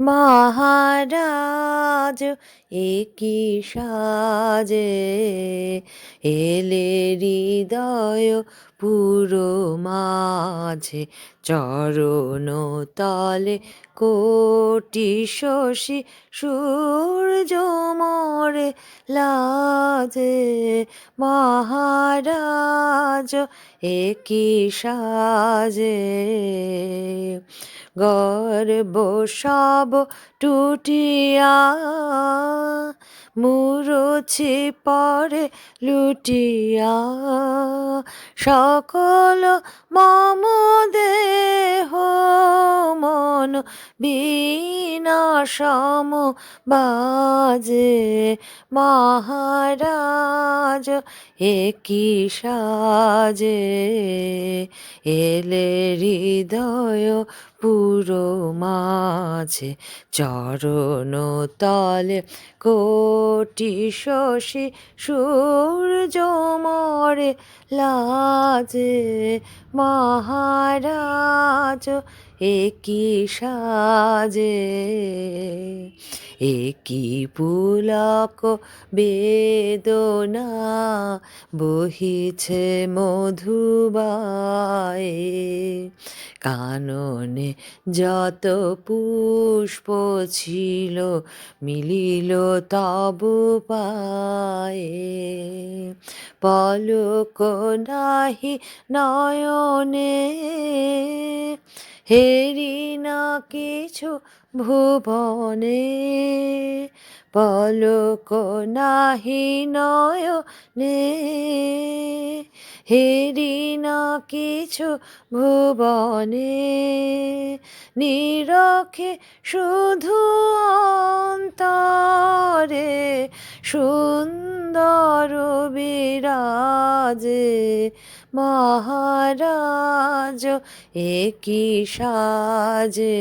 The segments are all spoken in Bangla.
মহারাজ একি সাজে এলে হৃদয় পুরো মাঝে চরণ তলে কোটি শশী সূর্য মোরে লাজে মহারাজ একি সাজে গর্ব সব টুটিয়া মুরুছি পরে লুটিয়া সকল মম দেহ মন বীণা সম বাজে মহারাজ একি সাজে এলে হৃদয় পুরো মাঝে চরণ তলে কোটি শশী সূর্য মোরে লাজে মহারাজ একি সাজে একি পুলক বেদনা বহিছে মধুবায়ে কাননে যত পুষ্প ছিল মিলিল তবু পায়ে পলক নাহি নয়নে হেরি না কিছু ভুবনে পলক নাহি নয়নে হেরি না কিছু ভুবনে নিরখে শুধু অন্তরে সুন্দর বিরাজে মহারাজ একি সাজে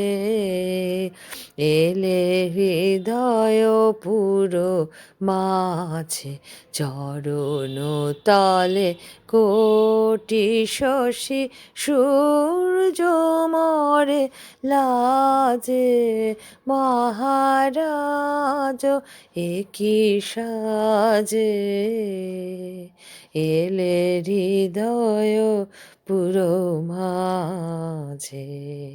এলে হৃদয় পুরো মাঝে চরণ তলে কোটি শশী সূর্য মোরে লাজে মহারাজ একি সাজে এলে হৃদয় পুরো মাঝে।